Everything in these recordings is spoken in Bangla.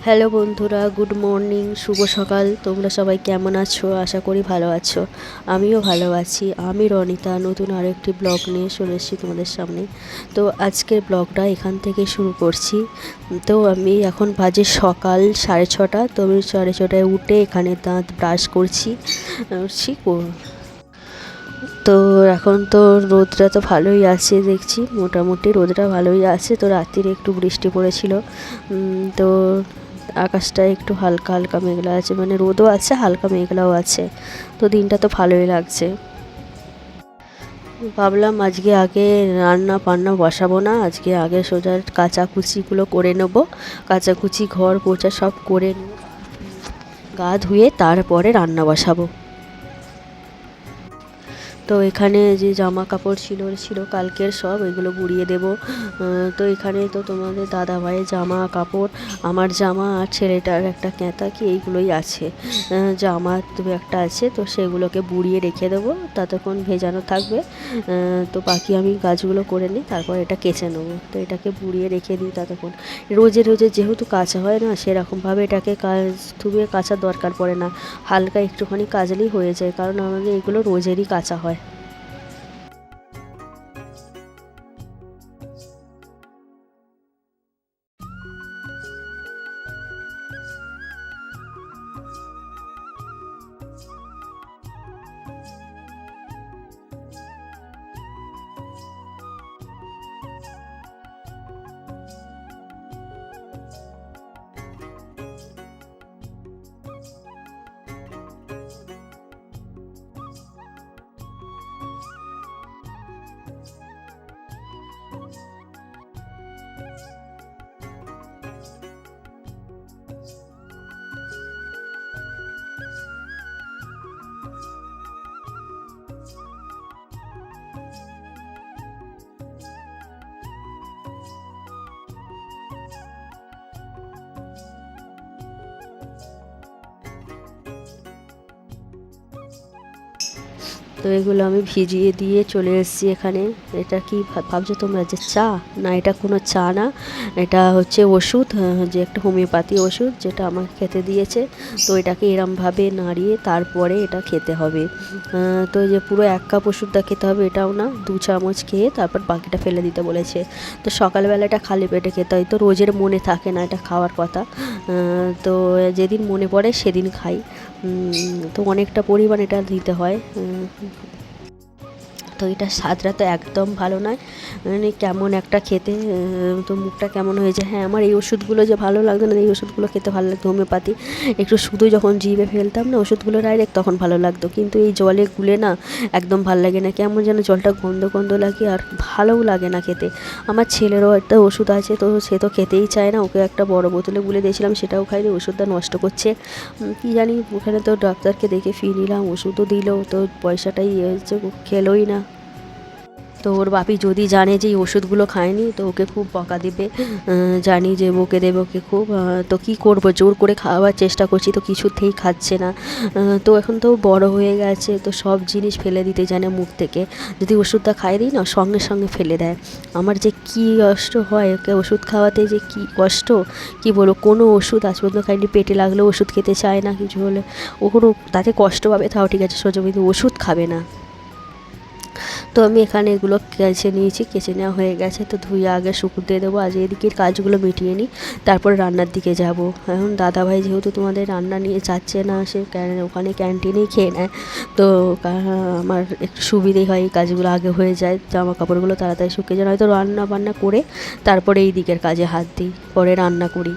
হ্যালো বন্ধুরা, গুড মর্নিং, শুভ সকাল। তোমরা সবাই কেমন আছো? আশা করি ভালো আছো। আমিও ভালো আছি। আমি রনিতা নতুন আরও একটি ব্লগ নিয়ে চলে এসেছি তোমাদের সামনে। তো আজকের ব্লগটা এখান থেকে শুরু করছি। তো আমি এখন বাজে সকাল 6:30। তো আমি 6:30টায় উঠে এখানে দাঁত ব্রাশ করছি। তো এখন তো রোদটা তো ভালোই আছে, দেখছি মোটামুটি রোদটা ভালোই আছে। তো রাত্রিরে একটু বৃষ্টি পড়েছিল, তো আকাশটা একটু হালকা হালকা মেঘলা আছে, মানে রোদও আছে হালকা মেঘলাও আছে। তো দিনটা তো ভালোই লাগছে। ভাবলাম আজকে আগে রান্না বান্না বসাবো না, আজকে আগে সোজা কাচাকুচিগুলো করে নেবো। কাচাকুচি ঘর পোছা সব করে নেব, গা ধুয়ে তারপরে রান্না বসাবো। তো এখানে যে জামা কাপড় ছিল কালকের, সব এগুলো গুড়িয়ে দেব। তো এখানে তো তোমাদের দাদা ভাইয়ের জামা কাপড়, আমার জামা আর ছেলেটার একটা ক্যাঁথা কি এইগুলোই আছে। জামা দু একটা আছে, তো সেগুলোকে বুড়িয়ে রেখে দেবো, ততক্ষণ ভেজানো থাকবে। তো বাকি আমি কাজগুলো করে নিই, তারপর এটা কেচে নেবো। তো এটাকে বুড়িয়ে রেখে দিই ততক্ষণ। রোজে রোজে যেহেতু কাচা হয় না, সেরকমভাবে এটাকে ধুয়ে কাচার দরকার পড়ে না, হালকা একটুখানি কাচলেই হয়ে যায়, কারণ আমাদের এগুলো রোজেরই কাচা হয়। তো এগুলো আমি ভিজিয়ে দিয়ে চলে এসেছি এখানে। এটা কি ভাবছো তোমরা যে চা? না, এটা কোনো চা না, এটা হচ্ছে ওষুধ, যে একটা হোমিওপ্যাথি ওষুধ, যেটা আমাকে খেতে দিয়েছে। তো এটাকে এরমভাবে নাড়িয়ে তারপরে এটা খেতে হবে। তো যে পুরো 1 কাপ ওষুধটা খেতে হবে এটাও না, 2 চামচ খেয়ে তারপর বাকিটা ফেলে দিতে বলেছে। তো সকালবেলা এটা খালি পেটে খেতে হয়, তো রোজের মনে থাকে না এটা খাওয়ার কথা। তো যেদিন মনে পড়ে সেদিন খাই। তো অনেকটা পরিমাণ এটা দিতে হয়। তো এটার স্বাদটা তো একদম ভালো নয়, মানে কেমন একটা খেতে, তো মুখটা কেমন হয়ে যায়। হ্যাঁ, আমার এই ওষুধগুলো যে ভালো লাগতো না, এই ওষুধগুলো খেতে ভালো লাগতো হোমিওপ্যাথি। একটু শুধু যখন জিভে ফেলতাম না ওষুধগুলো ডাইরেক্ট, তখন ভালো লাগতো, কিন্তু এই জলে গুলে না একদম ভালো লাগে না, কেমন যেন জলটা গন্ধ গন্ধ লাগে, আর ভালোও লাগে না খেতে। আমার ছেলেরও একটা ওষুধ আছে, তো সে তো খেতেই চায় না, ওকে একটা বড় বোতলে গুলে দিয়েছিলাম, সেটাও খাইনি, ওষুধটা নষ্ট করছে। কী জানি, ওখানে তো ডাক্তারকে দেখে ফি নিলাম, ওষুধও দিল, তো পয়সাটাই হচ্ছে, খেলোই না। তো ওর বাপি যদি জানে যে এই ওষুধগুলো খায়নি, তো ওকে খুব বকা দেবে, জানি যে বকে দেবে ওকে খুব। তো কী করবো, জোর করে খাওয়াবার চেষ্টা করছি, তো কিছুতেই খাচ্ছে না। তো এখন তো বড় হয়ে গেছে, তো সব জিনিস ফেলে দিতে জানে মুখ থেকে। যদি ওষুধটা খাইয়ে দিই না, সঙ্গে সঙ্গে ফেলে দেয়। আমার যে কী কষ্ট হয় ওকে ওষুধ খাওয়াতে, যে কী কষ্ট কী বলবো। কোনো ওষুধ আজ পর্যন্ত খাইনি, পেটে লাগলেও ওষুধ খেতে চায় না, কিছু হলে ও কোনো তাতে কষ্ট পাবে তাও ঠিক আছে সহ্য, কিন্তু ওষুধ খাবে না। তো আমি এখানে এগুলো কেচে নিয়েছি, কেচে নেওয়া হয়ে গেছে, তো ধুয়ে আগে শুকোতে দেবো। আজ এদিকের কাজগুলো মিটিয়ে নিই, তারপর রান্নার দিকে যাব। এখন দাদাভাই যেহেতু তোমাদের রান্না নিয়ে যাচ্ছে না, সে ওখানে ক্যান্টিনেই খেয়ে নেয়। তো আমার একটু সুবিধেই হয়, এই কাজগুলো আগে হয়ে যায়, জামা কাপড়গুলো তাড়াতাড়ি শুকিয়ে যায়, হয়তো রান্না বান্না করে তারপরে এই দিকের কাজে হাত দিই, পরে রান্না করি।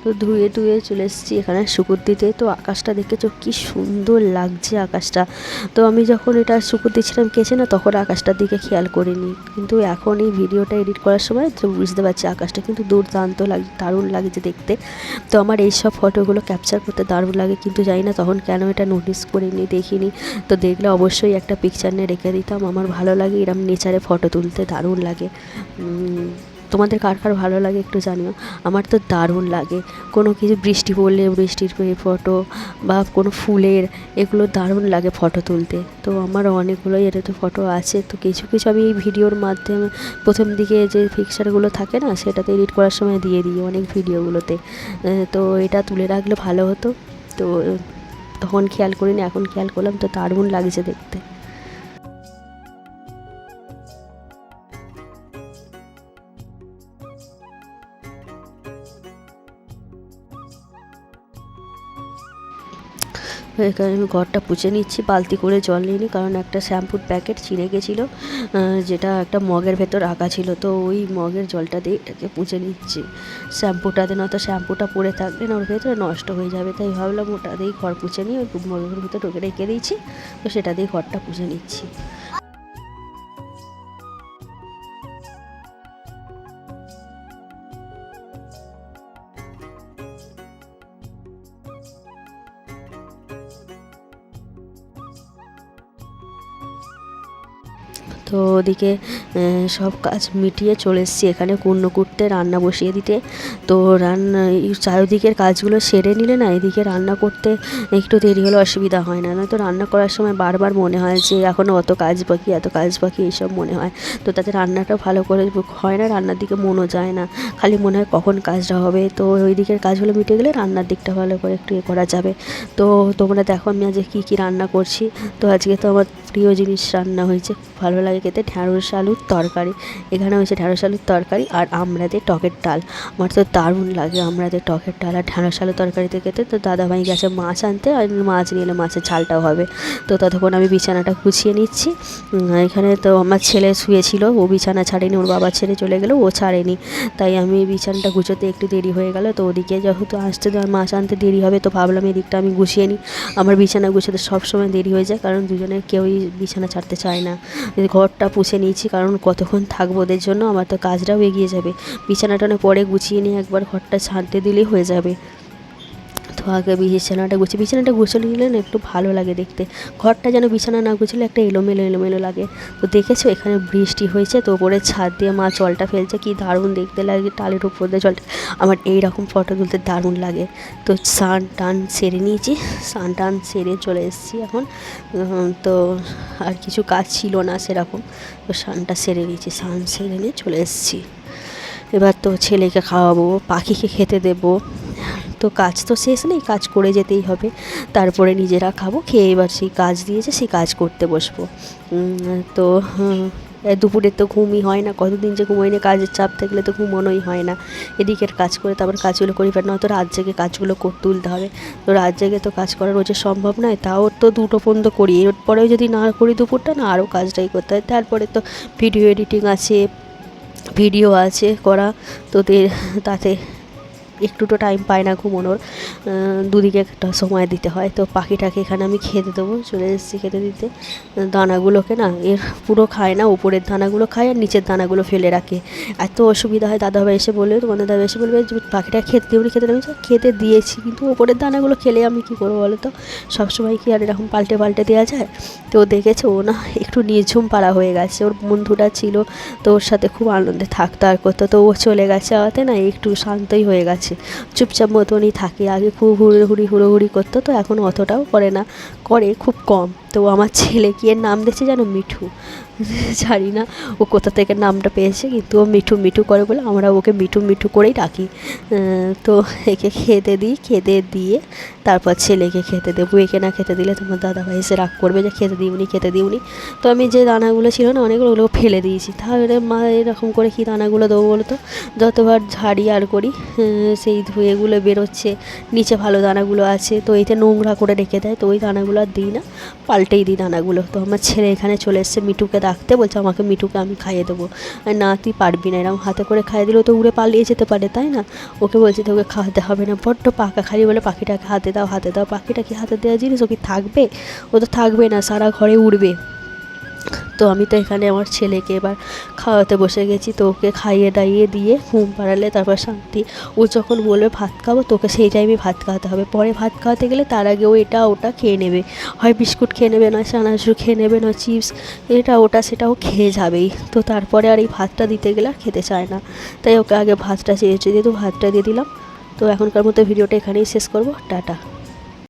তো ধুয়ে টুয়ে চলে এসেছি এখানে শুকুর দিতে। তো আকাশটা দেখেছো কি সুন্দর লাগছে আকাশটা। তো আমি যখন এটা শুকুর দিচ্ছিলাম কেচে না, তখন আকাশটার দিকে খেয়াল করিনি, কিন্তু এখন এই ভিডিওটা এডিট করার সময় তো বুঝতে পারছি আকাশটা কিন্তু দুর্দান্ত লাগে, দারুণ লাগছে দেখতে। তো আমার এইসব ফটোগুলো ক্যাপচার করতে দারুণ লাগে, কিন্তু জানি না তখন কেন এটা নোটিস করিনি, দেখিনি। তো দেখলে অবশ্যই একটা পিকচার নিয়ে রেখে দিতাম। আমার ভালো লাগে এরম নেচারে ফটো তুলতে, দারুণ লাগে। তোমাদের কার কার ভালো লাগে একটু জানিও। আমার তো দারুণ লাগে কোনো কিছু বৃষ্টি পড়লে বৃষ্টির ফটো বা কোনো ফুলের, এগুলো দারুণ লাগে ফটো তুলতে। তো আমার অনেকগুলোই এটাতে ফটো আছে। তো কিছু কিছু আমি এই ভিডিওর মাধ্যমে প্রথম দিকে যে পিকচারগুলো থাকে না, সেটাতে এডিট করার সময় দিয়ে দিই অনেক ভিডিওগুলোতে। তো এটা তুলে রাখলে ভালো হতো। তো তখন খেয়াল করিনি, এখন খেয়াল করলাম। তো দারুণ লাগছে দেখতে। এখানে আমি ঘরটা পুছে নিচ্ছি, বালতি করে জল নিয়ে নিই, কারণ একটা শ্যাম্পুর প্যাকেট ছিঁড়ে গেছিলো, যেটা একটা মগের ভেতর রাখা ছিল। তো ওই মগের জলটা দিয়ে এটাকে পুছে নিচ্ছি। শ্যাম্পুটাতে নয়তো শ্যাম্পুটা পড়ে থাকলে না ওর ভেতরে নষ্ট হয়ে যাবে, তাই ভাবলাম ওটা দিয়েই ঘর পুছে নিয়ে ওই মগের ভেতর ঢুকে রেখে দিয়েছি। তো সেটা দিয়ে ঘরটা পুছে নিচ্ছি। তো ওদিকে সব কাজ মিটিয়ে চলে এসেছি এখানে কুর্নো কুটতে, রান্না বসিয়ে দিতে। তো রান্না চারিদিকের কাজগুলো সেরে নিলে না, এদিকে রান্না করতে একটু দেরি হলে অসুবিধা হয় না। নয়তো রান্না করার সময় বারবার মনে হয় যে এখনও অত কাজ বাকি, এত কাজ বাকি, এইসব মনে হয়। তো তাতে রান্নাটা ভালো করে হয় না, রান্নার দিকে মনও যায় না, খালি মনে হয় কখন কাজটা হবে। তো ওই দিকের কাজগুলো মিটে গেলে রান্নার দিকটা ভালো করে একটু করা যাবে। তো তোমরা দেখো আমি আজকে কী কী রান্না করছি। তো আজকে তো আমার প্রিয় জিনিস রান্না হয়েছে, ভালো লাগে খেতে, ঢ্যাঁড়স আলুর তরকারি। এখানে হয়েছে ঢ্যাঁড়স আলুর তরকারি আর আমড়াদের টকের ডাল। আমার তো দারুণ লাগে আমড়াদের টকের ডাল আর ঢ্যাঁড়স আলুর তরকারিতে খেতে। তো দাদাভাই গেছে মাছ আনতে, আর মাছ নিয়ে এলে মাছের ঝালটাও হবে। তো ততক্ষণ আমি বিছানাটা গুছিয়ে নিচ্ছি। এখানে তো আমার ছেলে শুয়েছিল, ও বিছানা ছাড়েনি, ওর বাবা ছেড়ে চলে গেলো, ও ছাড়েনি। তাই আমি বিছানাটা গুছোতে একটু দেরি হয়ে গেল। তো ওদিকে যেহেতু আসতে তো মাছ আনতে দেরি হবে, তো ভাবলাম এদিকটা আমি গুছিয়ে নিই। আমার বিছানা গুছোতে সবসময় দেরি হয়ে যায়, কারণ দুজনের কেউই বিছানা ছাড়তে চায় না। ঘরটা পুছে নিয়েছি, কারণ কতক্ষণ থাকবো ওদের জন্য, আমার তো কাজটাও এগিয়ে যাবে। বিছানাটা পরে গুছিয়ে নিয়ে একবার ঘরটা ছাড়তে দিলেই হয়ে যাবে। তো আগে বিছানাটা গুছিয়ে নিলে না একটু ভালো লাগে দেখতে। ঘরটা যেন বিছানা না গুছলে একটা এলোমেলো এলোমেলো লাগে। তো দেখেছো এখানে বৃষ্টি হয়েছে, তো ওপরে ছাদ দিয়ে মা জলটা ফেলছে, কি দারুণ দেখতে লাগে, টালের উপর দিয়ে জলটা। আমার এইরকম ফটো তুলতে দারুণ লাগে। তো স্নান টান সেরে নিয়েছি, স্নান টান সেরে চলে এসেছি এখন। তো আর কিছু কাজ ছিল না সেরকম, তো স্নানটা সেরে নিয়েছি, স্নান সেরে নিয়ে চলে এসেছি। এবার তো ছেলেকে খাওয়াবো, পাখিকে খেতে দেবো। তো কাজ তো শেষ নেই, কাজ করে যেতেই হবে। তারপরে নিজেরা খাবো, খেয়ে এবার সেই কাজ দিয়েছে সেই কাজ করতে বসবো। তো দুপুরের তো ঘুমই হয় না, কতদিন যে ঘুমোই না, কাজের চাপ থাকলে তো ঘুমোনোই হয় না। এদিকের কাজ করে তারপর কাজগুলো করি, পার নয়তো রাত জেগে কাজগুলো তুলতে হবে। তো রাত জেগে তো কাজ করা রোজের সম্ভব নয়, তাও তো 2টো পর্যন্ত করি। এরপরেও যদি না করি দুপুরটা, না আরও কাজটাই করতে হয়। তারপরে তো ভিডিও এডিটিং আছে, ভিডিও আছে করা। তো তাতে একটু তো টাইম পায় না ঘুমোনোর, দুদিকে একটা সময় দিতে হয়। তো পাখিটাকে এখানে আমি খেতে দেবো, চলে এসেছি খেতে দিতে। দানাগুলোকে না এর পুরো খায় না, উপরের দানাগুলো খায় আর নিচের দানাগুলো ফেলে রাখে। এত অসুবিধা হয়, দাদাভাই এসে বলবে, তোমাদের দাদা এসে বলবে যে পাখিটা খেতে দিবনি, খেতে দেবে। খেতে দিয়েছি, কিন্তু উপরের দানাগুলো খেলে আমি কী করবো বলো তো, সবসময় কি আর এরকম পাল্টে পাল্টে দেওয়া যায়? তো দেখেছে ও না একটু নিঝুম পাড়া হয়ে গেছে, ওর বন্ধুটা ছিল, তো ওর সাথে খুব আনন্দে থাকতো আর করতো। তো ও চলে গেছে, আওয়াতে না একটু শান্তই হয়ে গেছে, চুপচাপ মতনই থাকে। আগে খুব হুড়োহুড়ি করতো, তো এখন অতটাও করে না, করে খুব কম। তো আমার ছেলে কি এর নাম দিয়েছে জানো, মিঠু। জানি না ও কোথা থেকে নামটা পেয়েছে, কিন্তু ও মিঠু মিঠু করে বলে আমরা ওকে মিঠু মিঠু করেই ডাকি। তো একে খেতে দিই, খেতে দিয়ে তারপর ছেলেকে খেতে দেবো। একে না খেতে দিলে তোমার দাদাভাই এসে রাগ করবে যে খেতে দিওনি। তো আমি যে দানাগুলো ছিল না অনেকগুলো, ওগুলো ফেলে দিয়েছি। তাহলে মা এরকম করে কী দানাগুলো দেবো বলো তো? যতবার ঝাড়ি আর করি সেই ধুয়েগুলো বেরোচ্ছে, নিচে ভালো দানাগুলো আছে, তো এইটা নোংরা করে রেখে দেয়। তো ওই দানাগুলো আর দিই না, পাল্টেই দিই দানাগুলো। তো আমার ছেলে এখানে চলে এসছে মিঠুকে ডাকতে, বলছে আমাকে মিঠুকে আমি খাইয়ে দেবো। না তুই পারবি না, এরকম হাতে করে খাইয়ে দিলেও তো উড়ে পালিয়ে যেতে পারে, তাই না? ওকে বলছি তোকে খাওয়াতে হবে না, বড্ড পাকা, খালি বলে পাখিটাকে হাতে দাও হাতে দাও। পাখিটা কি হাতে দেওয়া জিনিস? ও কি থাকবে? ও তো থাকবে না, সারা ঘরে উড়বে। তো আমি তো এখানে আমার ছেলেকে এবার খাওয়াতে বসে গেছি। তো ওকে খাইয়ে দাইয়ে দিয়ে ঘুম পাড়ালে তারপর শান্তি। ও যখন বলবে ভাত খাবো, তোকে সেই টাইমে ভাত খাওয়াতে হবে। পরে ভাত খাওয়াতে গেলে তার আগে ও এটা ওটা খেয়ে নেবে, হয় বিস্কুট খেয়ে নেবে, নয় চানাচুর খেয়ে নেবে, নয় চিপস, এটা ওটা সেটাও খেয়ে যাবেই। তো তারপরে আর এই ভাতটা দিতে গেলে আর খেতে চায় না। তাই ওকে আগে ভাতটা চেয়েছে, যেহেতু ভাতটা দিয়ে দিলাম। তো এখনকার মতো ভিডিওটা এখানেই শেষ করব। টাটা।